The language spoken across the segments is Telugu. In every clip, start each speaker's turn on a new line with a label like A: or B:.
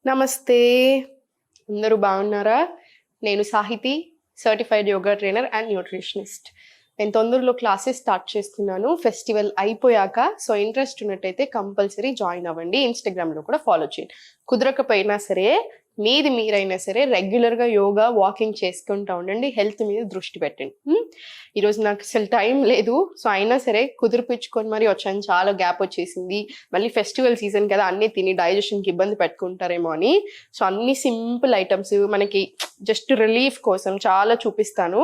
A: నమస్తే. అందరూ బాగున్నారా? నేను Sahiti, certified yoga trainer and nutritionist. నేను తొందరలో క్లాసెస్ స్టార్ట్ చేస్తున్నాను ఫెస్టివల్ అయిపోయాక. సో ఇంట్రెస్ట్ ఉన్నట్టయితే కంపల్సరీ జాయిన్ అవ్వండి. ఇన్స్టాగ్రామ్లో కూడా ఫాలో చేయండి. కుదరకపోయినా సరే మీరైనా సరే రెగ్యులర్గా యోగా వాకింగ్ చేసుకుంటూ ఉండండి. హెల్త్ మీద దృష్టి పెట్టండి. ఈరోజు నాకు అసలు టైం లేదు. సో అయినా సరే కుదిరిపించుకొని మరి వచ్చాను. చాలా గ్యాప్ వచ్చేసింది. మళ్ళీ ఫెస్టివల్ సీజన్ కదా, అన్నీ తిని డైజెషన్కి ఇబ్బంది పెట్టుకుంటారేమో అని. సో అన్ని సింపుల్ ఐటమ్స్ మనకి జస్ట్ రిలీఫ్ కోసం చాలా చూపిస్తాను.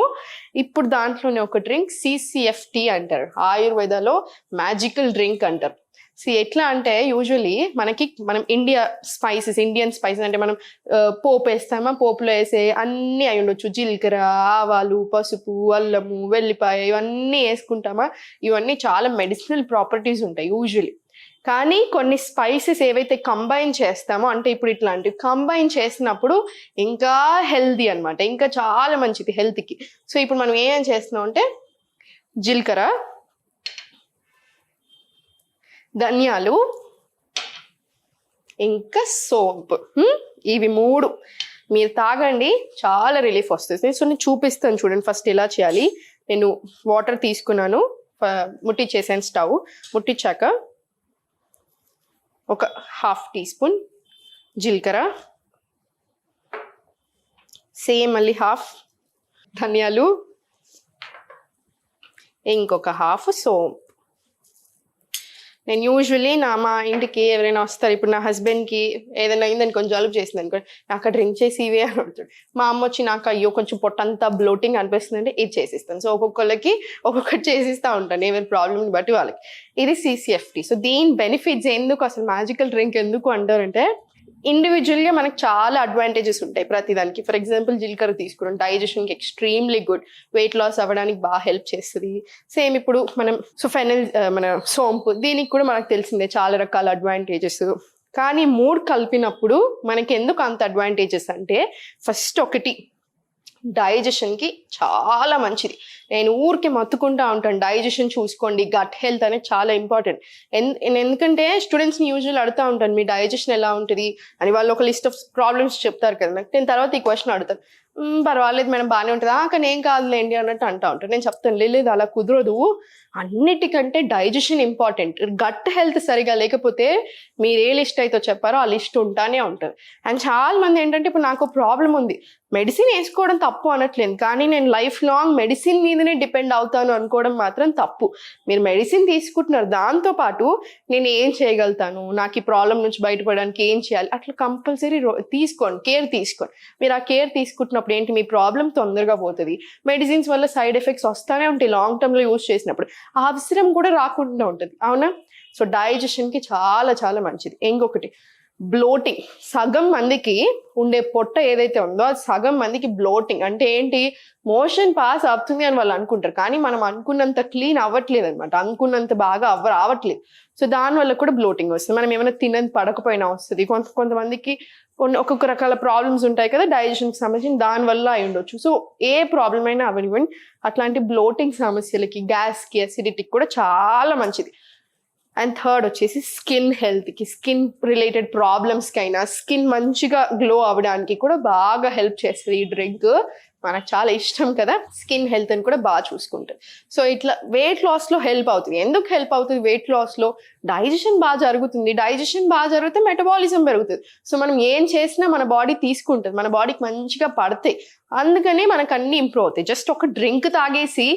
A: ఇప్పుడు దాంట్లోనే ఒక డ్రింక్ CCFT అంటారు. ఆయుర్వేదాలో మ్యాజికల్ డ్రింక్ అంటారు. ఎట్లా అంటే యూజువలీ మనం ఇండియన్ స్పైసెస్ అంటే మనం పోపు వేస్తామా, పోపులో వేసే అన్నీ అయి ఉండొచ్చు. జీలకర్ర, ఆవాలు, పసుపు, అల్లము, వెల్లిపాయ ఇవన్నీ వేసుకుంటామా. ఇవన్నీ చాలా మెడిసినల్ ప్రాపర్టీస్ ఉంటాయి యూజువలీ. కానీ కొన్ని స్పైసెస్ ఏవైతే కంబైన్ చేస్తామో, అంటే ఇప్పుడు ఇట్లాంటివి కంబైన్ చేసినప్పుడు ఇంకా హెల్దీ అనమాట, ఇంకా చాలా మంచిది హెల్త్కి. సో ఇప్పుడు మనం ఏం చేస్తున్నాం అంటే జీలకర్ర, ధనియాలు, ఇంకా సోంపు, ఇవి మూడు మీరు తాగండి, చాలా రిలీఫ్ వస్తుంది. సో నేను చూపిస్తాను చూడండి ఫస్ట్ ఎలా చేయాలి. నేను వాటర్ తీసుకున్నాను, ముట్టించేసాను. స్టవ్ ముట్టించాక ఒక 1/2 టీ స్పూన్ జీలకర్ర, సేమ్ మళ్ళీ 1/2 ధనియాలు, ఇంకొక 1/2 సోంపు. నేను యూజువల్లీ మా ఇంటికి ఎవరైనా వస్తారు, ఇప్పుడు నా హస్బెండ్కి ఏదైనా అయిందని కొంచెం జలుబు చేసింది అనుకో, నాకు డ్రింక్ చేసి ఇవే అని అడుగుతాడు. మా అమ్మ వచ్చి నాకు అయ్యో కొంచెం పొట్టంతా బ్లోటింగ్ అనిపిస్తుంది అంటే ఇది చేసిస్తాను. సో ఒక్కొక్కరికి ఒక్కొక్కటి చేసిస్తూ ఉంటాను, ఎవరి ప్రాబ్లమ్ని బట్టి వాళ్ళకి. ఇది CCFT. సో దీని బెనిఫిట్స్ ఎందుకు, అసలు మ్యాజికల్ డ్రింక్ ఎందుకు అంటారంటే, ఇండివిజువల్గా మనకు చాలా అడ్వాంటేజెస్ ఉంటాయి ప్రతిదానికి. ఫర్ ఎగ్జాంపుల్ జీలకర్ర తీసుకున్నాం, డైజెషన్కి ఎక్స్ట్రీమ్లీ గుడ్, వెయిట్ లాస్ అవ్వడానికి బాగా హెల్ప్ చేస్తుంది. సేమ్ ఇప్పుడు మనం ఫెనల్ మన సోంపు, దీనికి కూడా మనకు తెలిసిందే చాలా రకాల అడ్వాంటేజెస్. కానీ మూడు కలిపినప్పుడు మనకి ఎందుకు అంత అడ్వాంటేజెస్ అంటే, ఫస్ట్ ఒకటి డైజెషన్కి చాలా మంచిది. నేను ఊరికి మత్తుకుంటా ఉంటాను, డైజెషన్ చూసుకోండి, గట్ హెల్త్ అనేది చాలా ఇంపార్టెంట్. ఎందుకంటే స్టూడెంట్స్ని యూజువల్ అడుగుతూ ఉంటాను, మీ డైజెషన్ ఎలా ఉంటుంది అని. వాళ్ళు ఒక లిస్ట్ ఆఫ్ ప్రాబ్లమ్స్ చెప్తారు కదా నాకు. నేను తర్వాత ఈ క్వశ్చన్ అడుగుతాను, పర్వాలేదు మేడం బాగానే ఉంటుంది, కానీ ఏం కాదులేండి అన్నట్టు అంటూ ఉంటాను. నేను చెప్తాను, లేదు అలా కుదరదు, అన్నిటికంటే డైజెషన్ ఇంపార్టెంట్. గట్ హెల్త్ సరిగా లేకపోతే మీరు ఏ లిస్ట్ అయితే చెప్పారో ఆ లిస్ట్ ఉంటానే ఉంటుంది. అండ్ చాలా మంది ఏంటంటే, ఇప్పుడు నాకు ప్రాబ్లం ఉంది, మెడిసిన్ వేసుకోవడం తప్పు అనట్లేదు, కానీ నేను లైఫ్ లాంగ్ మెడిసిన్ మీదనే డిపెండ్ అవుతాను అనుకోవడం మాత్రం తప్పు. మీరు మెడిసిన్ తీసుకుంటున్నారు, దాంతోపాటు నేను ఏం చేయగలుగుతాను, నాకు ఈ ప్రాబ్లం నుంచి బయటపడడానికి ఏం చేయాలి, అట్లా కంపల్సరీ తీసుకోండి, కేర్ తీసుకోండి. మీరు ఆ కేర్ తీసుకుంటున్నప్పుడు ఏంటి, మీ ప్రాబ్లం తొందరగా పోతుంది. మెడిసిన్స్ వల్ల సైడ్ ఎఫెక్ట్స్ వస్తూనే ఉంటాయి లాంగ్ టర్మ్లో యూజ్ చేసినప్పుడు, ఆ అవసరం కూడా రాకుండా ఉంటుంది, అవునా? సో డైజెషన్కి చాలా చాలా మంచిది. ఇంకొకటి బ్లోటింగ్. సగం మందికి ఉండే పొట్ట ఏదైతే ఉందో అది సగం మందికి బ్లోటింగ్ అంటే ఏంటి, మోషన్ పాస్ అవుతుంది అని వాళ్ళు అనుకుంటారు, కానీ మనం అనుకున్నంత క్లీన్ అవ్వట్లేదు అనమాట, అనుకున్నంత బాగా రావట్లేదు. సో దానివల్ల కూడా బ్లోటింగ్ వస్తుంది. మనం ఏమైనా తినని పడకపోయినా వస్తుంది. కొంతమందికి ఒక్కొక్క రకాల ప్రాబ్లమ్స్ ఉంటాయి కదా డైజెషన్కి సంబంధించి, దానివల్ల అయి ఉండొచ్చు. సో ఏ ప్రాబ్లం అయినా అవనివ్వండి, అట్లాంటి బ్లోటింగ్ సమస్యలకి, గ్యాస్కి, అసిడిటీకి కూడా చాలా మంచిది. అండ్ థర్డ్ వచ్చేసి స్కిన్ హెల్త్కి, స్కిన్ రిలేటెడ్ ప్రాబ్లమ్స్కి అయినా, స్కిన్ మంచిగా గ్లో అవ్వడానికి కూడా బాగా హెల్ప్ చేస్తుంది ఈ డ్రింక్. మనకు చాలా ఇష్టం కదా స్కిన్ హెల్త్ అని కూడా బాగా చూసుకుంటుంది. సో ఇట్లా వెయిట్ లాస్లో హెల్ప్ అవుతుంది. ఎందుకు హెల్ప్ అవుతుంది వెయిట్ లాస్లో? డైజెషన్ బాగా జరుగుతుంది, డైజెషన్ బాగా జరిగితే మెటబాలిజం పెరుగుతుంది. సో మనం ఏం చేసినా మన బాడీ తీసుకుంటుంది, మన బాడీకి మంచిగా పడతాయి, అందుకని మనకు అన్ని ఇంప్రూవ్ అవుతాయి. జస్ట్ ఒక డ్రింక్ తాగేసి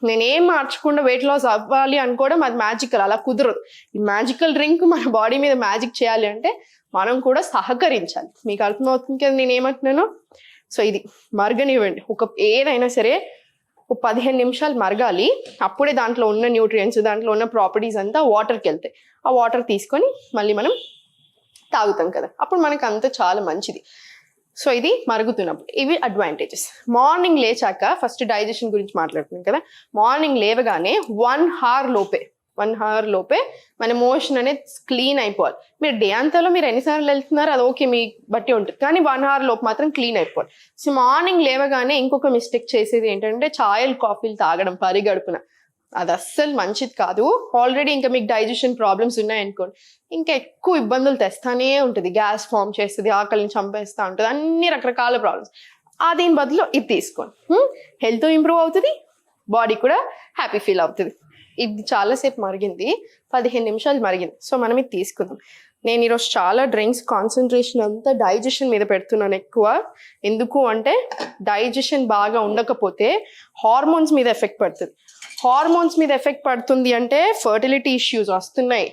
A: నేనేం మార్చకుండా వెయిట్ లాస్ అవ్వాలి అనుకోవడం అది మ్యాజికల్, అలా కుదరదు. ఈ మ్యాజికల్ డ్రింక్ మన బాడీ మీద మ్యాజిక్ చేయాలి అంటే మనం కూడా సహకరించాలి. మీకు అర్థమవుతుంది కదా నేను ఏమంటున్నాను? సో ఇది మరగనివ్వండి, ఏదైనా సరే ఒక 15 నిమిషాలు మరగాలి. అప్పుడే దాంట్లో ఉన్న న్యూట్రియంట్స్, దాంట్లో ఉన్న ప్రాపర్టీస్ అంతా వాటర్కి వెళ్తాయి. ఆ వాటర్ తీసుకొని మళ్ళీ మనం తాగుతాం కదా, అప్పుడు మనకు అంతా చాలా మంచిది. సో ఇది మరుగుతున్నప్పుడు ఇవి అడ్వాంటేజెస్. మార్నింగ్ లేచాక ఫస్ట్ డైజెషన్ గురించి మాట్లాడుతున్నాం కదా, మార్నింగ్ లేవగానే 1 అవర్ లోపే మన మోషన్ అనేది క్లీన్ అయిపోవాలి. మీరు డే అంతాలో మీరు ఎన్నిసార్లు వెళ్తున్నారు అది ఓకే, మీ బట్టి ఉంటుంది, కానీ 1 అవర్ లోపు మాత్రం క్లీన్ అయిపోవాలి. సో మార్నింగ్ లేవగానే ఇంకొక మిస్టేక్ చేసేది ఏంటంటే ఛాయలు, కాఫీలు తాగడం పరిగడుపున. అది అస్సలు మంచిది కాదు. ఆల్రెడీ ఇంకా మీకు డైజెషన్ ప్రాబ్లమ్స్ ఉన్నాయనుకోండి, ఇంకా ఎక్కువ ఇబ్బందులు తెస్తానే ఉంటుంది. గ్యాస్ ఫామ్ చేస్తుంది, ఆకలిని చంపేస్తూ ఉంటుంది, అన్ని రకరకాల ప్రాబ్లమ్స్. దీని బదులు ఇది తీసుకోండి, హెల్త్ ఇంప్రూవ్ అవుతుంది, బాడీ కూడా హ్యాపీ ఫీల్ అవుతుంది. ఇది చాలాసేపు మరిగింది, 15 నిమిషాలు మరిగింది. సో మనం ఇది తీసుకుందాం. నేను ఈరోజు చాలా డ్రింక్స్ కాన్సన్ట్రేషన్ అంతా డైజెషన్ మీద పెడుతున్నాను ఎక్కువ. ఎందుకు అంటే డైజెషన్ బాగా ఉండకపోతే హార్మోన్స్ మీద ఎఫెక్ట్ పడుతుంది. హార్మోన్స్ మీద ఎఫెక్ట్ పడుతుంది అంటే ఫర్టిలిటీ ఇష్యూస్ వస్తున్నాయి,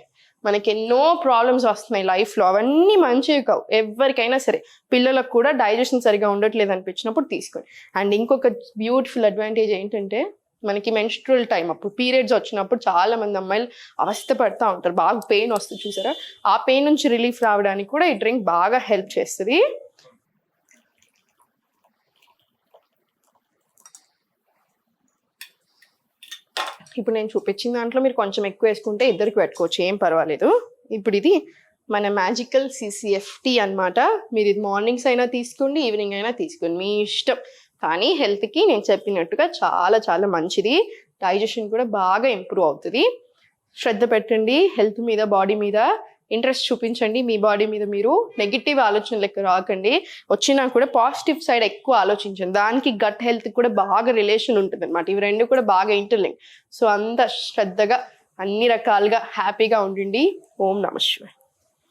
A: మనకి ఎన్నో ప్రాబ్లమ్స్ వస్తున్నాయి లైఫ్లో. అవన్నీ మంచివి కావు ఎవరికైనా సరే. పిల్లలకు కూడా డైజెషన్ సరిగా ఉండట్లేదు అనిపించినప్పుడు తీసుకోండి. అండ్ ఇంకొక బ్యూటిఫుల్ అడ్వాంటేజ్ ఏంటంటే మనకి మెన్స్ట్రువల్ టైం అప్పుడు పీరియడ్స్ వచ్చినప్పుడు చాలా మంది అమ్మాయిలు అవస్థ పడుతూ ఉంటారు, బాగా పెయిన్ వస్తుంది చూసారా, ఆ పెయిన్ నుంచి రిలీఫ్ రావడానికి కూడా ఈ డ్రింక్ బాగా హెల్ప్ చేస్తుంది. ఇప్పుడు నేను చూపించిన దాంట్లో మీరు కొంచెం ఎక్కువ వేసుకుంటే ఇద్దరికి పెట్టుకోవచ్చు, ఏం పర్వాలేదు. ఇప్పుడు ఇది మన మ్యాజికల్ CCFT అన్నమాట. మీరు ఇది మార్నింగ్స్ అయినా తీసుకోండి, ఈవినింగ్ అయినా తీసుకోండి, మీ ఇష్టం. కానీ హెల్త్కి నేను చెప్పినట్టుగా చాలా చాలా మంచిది. డైజెషన్ కూడా బాగా ఇంప్రూవ్ అవుతుంది. శ్రద్ధ పెట్టండి హెల్త్ మీద, బాడీ మీద ఇంట్రెస్ట్ చూపించండి. మీ బాడీ మీద మీరు నెగిటివ్ ఆలోచనలకు రాకండి. వచ్చినా కూడా పాజిటివ్ సైడ్ ఎక్కువ ఆలోచించండి. దానికి గట్ హెల్త్ కూడా బాగా రిలేషన్ ఉంటుంది అనమాట. ఇవి రెండు కూడా బాగా ఇంటర్లింక్. సో అంత శ్రద్ధగా అన్ని రకాలుగా హ్యాపీగా ఉండండి. ఓం నమః శివాయ.